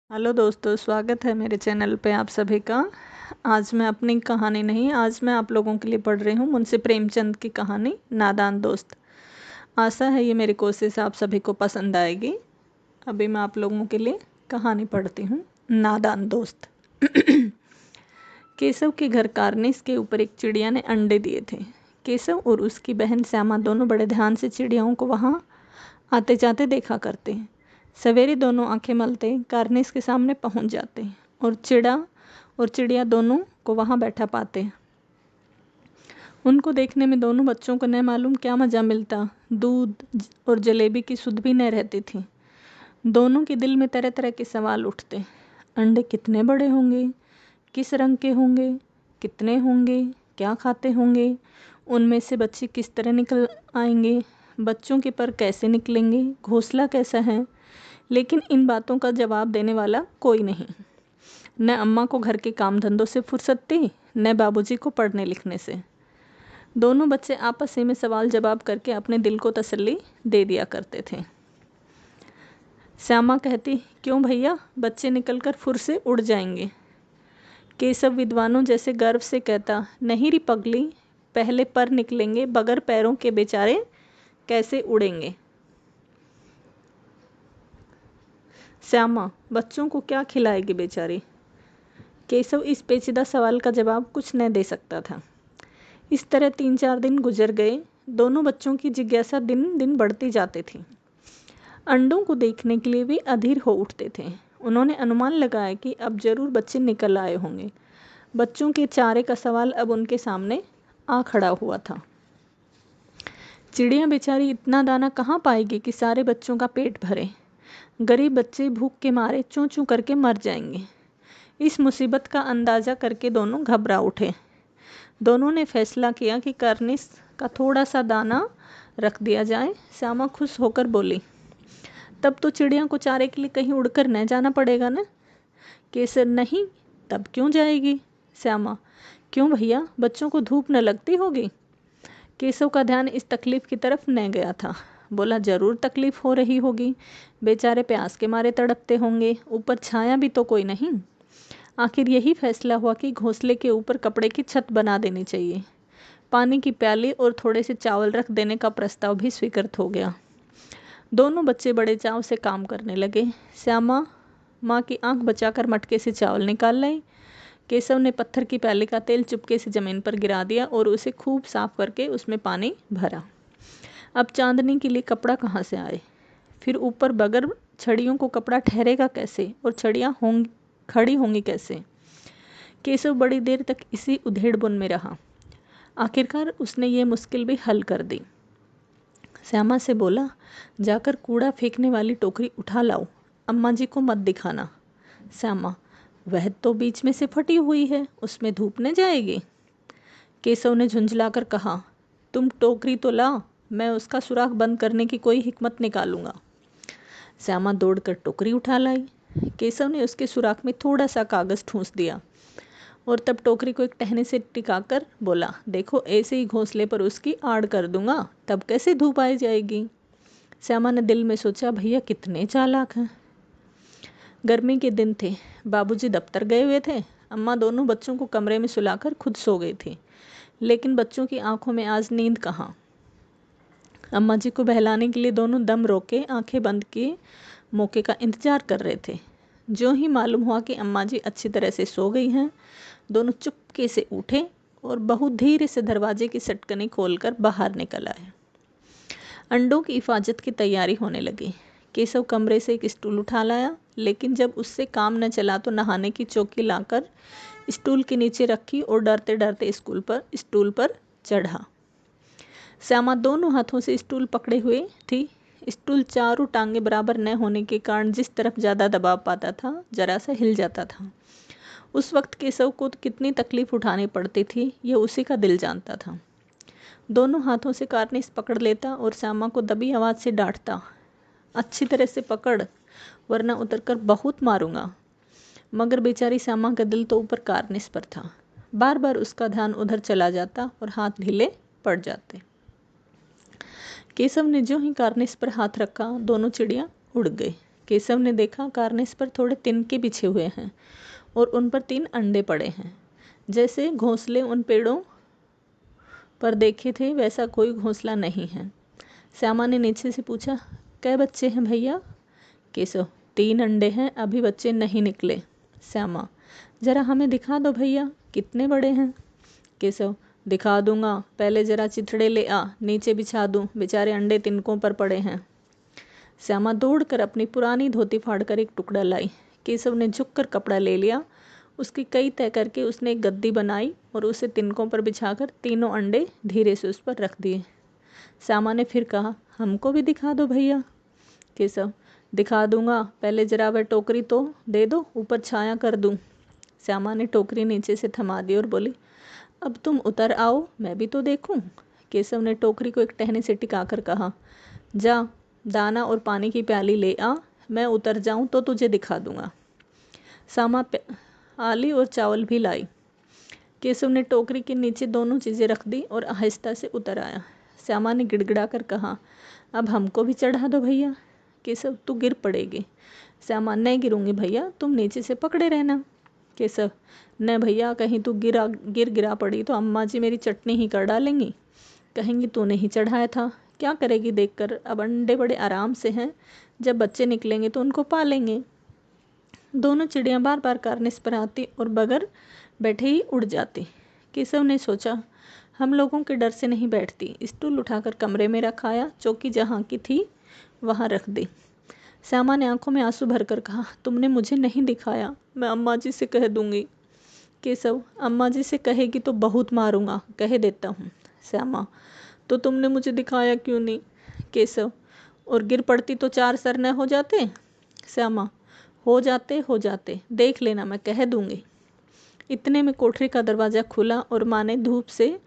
Hello दोस्तों, स्वागत है मेरे चैनल पे आप सभी का। आज मैं अपनी कहानी नहीं, आज मैं आप लोगों के लिए पढ़ रही हूँ मुंशी प्रेमचंद की कहानी नादान दोस्त। आशा है ये मेरी कोशिश आप सभी को पसंद आएगी। अभी मैं आप लोगों के लिए कहानी पढ़ती हूँ, नादान दोस्त। केशव के घर कार्निस के ऊपर एक चिड़िया ने अंडे दिए थे। केशव और उसकी बहन श्यामा दोनों बड़े ध्यान से चिड़ियाओं को वहाँ आते जाते देखा करते हैं। सवेरे दोनों आंखें मलते कार्निस के सामने पहुंच जाते और चिड़िया दोनों को वहां बैठा पाते। उनको देखने में दोनों बच्चों को न मालूम क्या मज़ा मिलता। दूध और जलेबी की सुध भी न रहती थी। दोनों के दिल में तरह तरह के सवाल उठते। अंडे कितने बड़े होंगे, किस रंग के होंगे, कितने होंगे, क्या खाते होंगे, उनमें से बच्चे किस तरह निकल आएंगे, बच्चों के पर कैसे निकलेंगे, घोंसला कैसा है। लेकिन इन बातों का जवाब देने वाला कोई नहीं। न अम्मा को घर के काम धंधों से फुर्सत थी, न बाबूजी को पढ़ने लिखने से। दोनों बच्चे आपस ही में सवाल जवाब करके अपने दिल को तसल्ली दे दिया करते थे। श्यामा कहती, क्यों भैया, बच्चे निकलकर फुर से उड़ जाएंगे। केशव विद्वानों जैसे गर्व से कहता, नहीं री पगली, पहले पर निकलेंगे, बगैर पैरों के बेचारे कैसे उड़ेंगे। श्यामा, बच्चों को क्या खिलाएगी बेचारी। केशव इस पेचीदा सवाल का जवाब कुछ न दे सकता था। इस तरह 3-4 दिन गुजर गए। दोनों बच्चों की जिज्ञासा दिन दिन बढ़ती जाती थी। अंडों को देखने के लिए वे अधीर हो उठते थे। उन्होंने अनुमान लगाया कि अब जरूर बच्चे निकल आए होंगे। बच्चों के चारे का सवाल अब उनके सामने आ खड़ा हुआ था। चिड़िया बेचारी इतना दाना कहाँ पाएगी कि सारे बच्चों का पेट भरे। गरीब बच्चे भूख के मारे चूं चूं करके मर जाएंगे। इस मुसीबत का अंदाज़ा करके दोनों घबरा उठे। दोनों ने फैसला किया कि कार्निस का थोड़ा सा दाना रख दिया जाए। श्यामा खुश होकर बोली, तब तो चिड़िया को चारे के लिए कहीं उड़कर न जाना पड़ेगा न। केसर, नहीं, तब क्यों जाएगी। श्यामा, क्यों भैया, बच्चों को धूप न लगती होगी। केशव का ध्यान इस तकलीफ की तरफ न गया था। बोला, जरूर तकलीफ हो रही होगी, बेचारे प्यास के मारे तड़पते होंगे, ऊपर छाया भी तो कोई नहीं। आखिर यही फैसला हुआ कि घोंसले के ऊपर कपड़े की छत बना देनी चाहिए। पानी की प्याली और थोड़े से चावल रख देने का प्रस्ताव भी स्वीकृत हो गया। दोनों बच्चे बड़े चाव से काम करने लगे। श्यामा माँ की आंख बचाकर मटके से चावल निकाल लाई। केशव ने पत्थर की प्याली का तेल चुपके से जमीन पर गिरा दिया और उसे खूब साफ करके उसमें पानी भरा। अब चांदनी के लिए कपड़ा कहाँ से आए। फिर ऊपर बगैर छड़ियों को कपड़ा ठहरेगा कैसे, और छड़ियाँ खड़ी होंगी कैसे। केशव बड़ी देर तक इसी उधेड़बुन में रहा। आखिरकार उसने ये मुश्किल भी हल कर दी। श्यामा से बोला, जाकर कूड़ा फेंकने वाली टोकरी उठा लाओ, अम्मा जी को मत दिखाना। श्यामा, वह तो बीच में से फटी हुई है, उसमें धूप न जाएगी। केशव ने झुंझलाकर कहा, तुम टोकरी तो लाओ, मैं उसका सुराख बंद करने की कोई हिकमत निकालूंगा। श्यामा दौड़कर टोकरी उठा लाई। केशव ने उसके सुराख में थोड़ा सा कागज ठूंस दिया और तब टोकरी को एक टहनी से टिकाकर बोला, देखो, ऐसे ही घोंसले पर उसकी आड़ कर दूंगा, तब कैसे धूप आई जाएगी। श्यामा ने दिल में सोचा, भैया कितने चालाक हैं। गर्मी के दिन थे, बाबूजी दफ्तर गए हुए थे। अम्मा दोनों बच्चों को कमरे में सुलाकर खुद सो गई थी। लेकिन बच्चों की आंखों में आज नींद कहाँ। अम्मा जी को बहलाने के लिए दोनों दम रोके आंखें बंद किए मौके का इंतजार कर रहे थे। जो ही मालूम हुआ कि अम्मा जी अच्छी तरह से सो गई हैं, दोनों चुपके से उठे और बहुत धीरे से दरवाजे की सटकनी खोलकर बाहर निकल आए। अंडों की हिफाजत की तैयारी होने लगी। केशव कमरे से एक स्टूल उठा लाया, लेकिन जब उससे काम न चला तो नहाने की चौकी लाकर स्टूल के नीचे रखी और डरते डरते स्टूल पर चढ़ा। श्यामा दोनों हाथों से स्टूल पकड़े हुए थी। स्टूल चारों टांगे बराबर न होने के कारण जिस तरफ ज़्यादा दबाव पाता था, जरा सा हिल जाता था। उस वक्त केशव को कितनी तकलीफ उठानी पड़ती थी, यह उसी का दिल जानता था। दोनों हाथों से कार्निस पकड़ लेता और श्यामा को दबी आवाज़ से डांटता, अच्छी तरह से पकड़, वरना उतरकर बहुत मारूंगा। मगर बेचारी श्यामा का दिल तो ऊपर कार्निस पर था। बार बार उसका ध्यान उधर चला जाता और हाथ ढीले पड़ जाते। केशव ने जो ही कार्निस पर हाथ रखा, दोनों चिड़िया उड़ गई। केशव ने देखा कार्निस पर थोड़े तिनके बिछे हुए हैं और उन पर 3 अंडे पड़े हैं। जैसे घोंसले उन पेड़ों पर देखे थे वैसा कोई घोंसला नहीं है। श्यामा ने नीचे से पूछा, कै बच्चे हैं भैया? केशव, 3 अंडे हैं, अभी बच्चे नहीं निकले। श्यामा, जरा हमें दिखा दो भैया, कितने बड़े हैं? केशव, दिखा दूंगा, पहले जरा चिथड़े ले आ, नीचे बिछा दूं, बेचारे अंडे तिनकों पर पड़े हैं। श्यामा दौड़कर अपनी पुरानी धोती फाड़कर एक टुकड़ा लाई। केशव ने झुककर कपड़ा ले लिया, उसकी कई तय करके उसने एक गद्दी बनाई और उसे तिनकों पर बिछाकर तीनों अंडे धीरे से उस पर रख दिए। श्यामा ने फिर कहा, हमको भी दिखा दो भैया। केशव, दिखा दूंगा, पहले जरा वह टोकरी तो दे दो, ऊपर छाया कर दूं। श्यामा ने टोकरी नीचे से थमा दी और बोली, अब तुम उतर आओ, मैं भी तो देखूं। केशव ने टोकरी को एक टहनी से टिकाकर कहा, जा दाना और पानी की प्याली ले आ, मैं उतर जाऊं तो तुझे दिखा दूंगा। श्यामा आली और चावल भी लाई। केशव ने टोकरी के नीचे दोनों चीज़ें रख दी और आहिस्ता से उतर आया। श्यामा ने गिड़गिड़ा कर कहा, अब हमको भी चढ़ा दो भैया। केशव, तू गिर पड़ेगी। श्यामा, नहीं गिरूंगी भैया, तुम नीचे से पकड़े रहना। केशव, न भैया, कहीं तू गिरा पड़ी तो अम्मा जी मेरी चटनी ही कर डालेंगी, कहेंगी तूने ही चढ़ाया था। क्या करेगी देखकर, अब अंडे बड़े आराम से हैं, जब बच्चे निकलेंगे तो उनको पालेंगे। दोनों चिड़ियाँ बार बार कार्निस पर आती और बगैर बैठे ही उड़ जाती। केशव ने सोचा, हम लोगों के डर से नहीं बैठती। स्टूल उठाकर कमरे में रखाया, चौकी जहाँ की थी वहाँ रख दी। श्यामा ने आंखों में आंसू भरकर कहा, तुमने मुझे नहीं दिखाया, मैं अम्मा जी से कह दूंगी। केशव, अम्मा जी से कहेगी तो बहुत मारूंगा, कह देता हूँ। श्यामा, तो तुमने मुझे दिखाया क्यों नहीं? केशव, और गिर पड़ती तो 4 सर न हो जाते? श्यामा, हो जाते, देख लेना, मैं कह दूंगी। इतने में कोठरी का दरवाज़ा खुला और माँ ने धूप से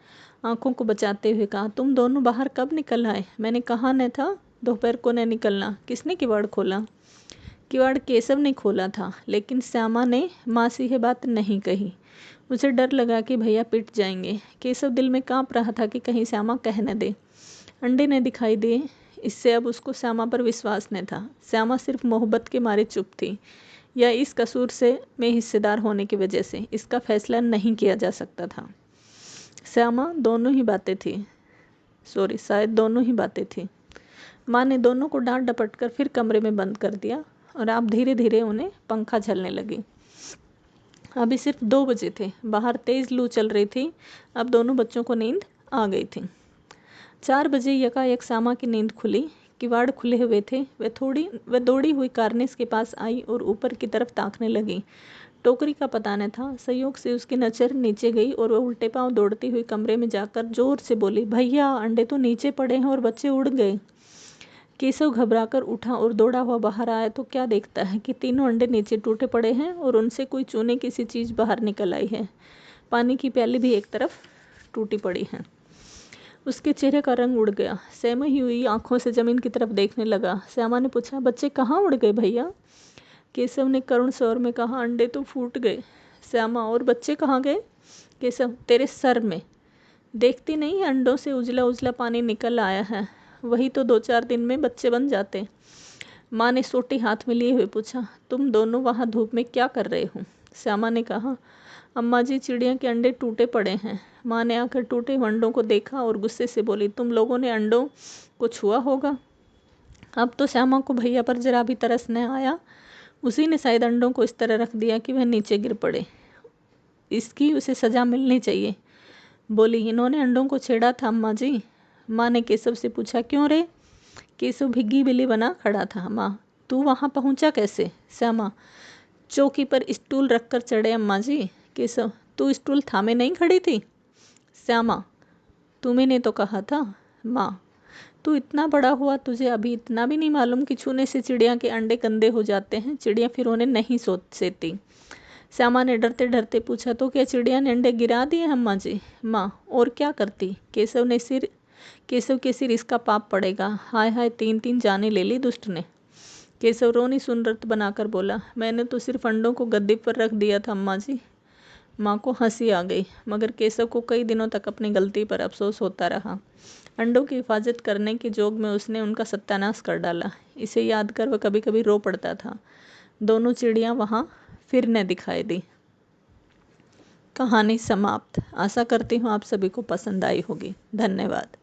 आंखों को बचाते हुए कहा, तुम दोनों बाहर कब निकल आए? मैंने कहा न था दोपहर को न निकलना। किसने किवाड़ खोला? किवाड़ केशव ने खोला था, लेकिन श्यामा ने माँ से यह बात नहीं कही। उसे डर लगा कि भैया पिट जाएंगे। केशव दिल में काँप रहा था कि कहीं श्यामा कह न दे। अंडे न दिखाई दिए, इससे अब उसको श्यामा पर विश्वास न था। श्यामा सिर्फ मोहब्बत के मारे चुप थी, या इस कसूर से में हिस्सेदार होने की वजह से, इसका फैसला नहीं किया जा सकता था। श्यामा दोनों ही बातें थी, शायद दोनों ही बातें थी। माँ ने दोनों को डांट डपट कर फिर कमरे में बंद कर दिया और आप धीरे धीरे उन्हें पंखा झलने लगी। अभी सिर्फ 2 बजे थे, बाहर तेज लू चल रही थी। अब दोनों बच्चों को नींद आ गई थी। 4 बजे यकायक श्यामा की नींद खुली। किवाड़ खुले हुए थे। वह दौड़ी हुई कार्निस के पास आई और ऊपर की तरफ ताकने लगी। टोकरी का पता न था। संयोग से उसकी नज़र नीचे गई और वह उल्टे पांव दौड़ती हुई कमरे में जाकर जोर से बोली, भैया, अंडे तो नीचे पड़े हैं और बच्चे उड़ गए। केशव घबराकर उठा और दौड़ा हुआ बाहर आया तो क्या देखता है कि तीनों अंडे नीचे टूटे पड़े हैं और उनसे कोई चूने किसी चीज़ बाहर निकल आई है। पानी की प्याली भी एक तरफ टूटी पड़ी है। उसके चेहरे का रंग उड़ गया। सहमी हुई आंखों से जमीन की तरफ देखने लगा। श्यामा ने पूछा, बच्चे कहाँ उड़ गए भैया? केशव ने करुण स्वर में कहा, अंडे तो फूट गए। श्यामा, और बच्चे कहाँ गए? केशव, तेरे सर में। देखती नहीं, अंडों से उजला उजला पानी निकल आया है, वही तो 2-4 दिन में बच्चे बन जाते। माँ ने सोटी हाथ में लिए हुए पूछा, तुम दोनों वहाँ धूप में क्या कर रहे हो? श्यामा ने कहा, अम्मा जी, चिड़िया के अंडे टूटे पड़े हैं। माँ ने आकर टूटे हुए अंडों को देखा और गुस्से से बोली, तुम लोगों ने अंडों को छुआ होगा। अब तो श्यामा को भैया पर जरा भी तरस न आया। उसी ने शायद अंडों को इस तरह रख दिया कि वह नीचे गिर पड़े। इसकी उसे सज़ा मिलनी चाहिए। बोली, इन्होंने अंडों को छेड़ा था अम्मा जी। माँ ने केशव से पूछा, क्यों रे? केशव भिग्गी बिल्ली बना खड़ा था। माँ, तू वहाँ पहुँचा कैसे? श्यामा, चौकी पर स्टूल रखकर चढ़े अम्मा जी। केशव, तू स्टूल थामे नहीं खड़ी थी? श्यामा, तुम्ही ने तो कहा था। माँ, तू इतना बड़ा हुआ, तुझे अभी इतना भी नहीं मालूम कि छूने से चिड़िया के अंडे गंदे हो जाते हैं? चिड़िया फिर उन्हें नहीं सेती। श्यामा ने डरते डरते पूछा, तो क्या चिड़िया ने अंडे गिरा दिए अम्मा जी? माँ, और क्या करती? केशव के सिर इसका पाप पड़ेगा। हाय हाय, 3-3 जाने ले ली दुष्ट ने। केशव रोनी सुनरत बनाकर बोला, मैंने तो सिर्फ अंडों को गद्दी पर रख दिया था अम्मा जी। माँ को हंसी आ गई, मगर केशव को कई दिनों तक अपनी गलती पर अफसोस होता रहा। अंडों की हिफाजत करने के जोग में उसने उनका सत्यानाश कर डाला। इसे याद कर वह कभी कभी रो पड़ता था। दोनों चिड़ियाँ वहाँ फिर न दिखाई दी। कहानी समाप्त। आशा करती हूँ आप सभी को पसंद आई होगी। धन्यवाद।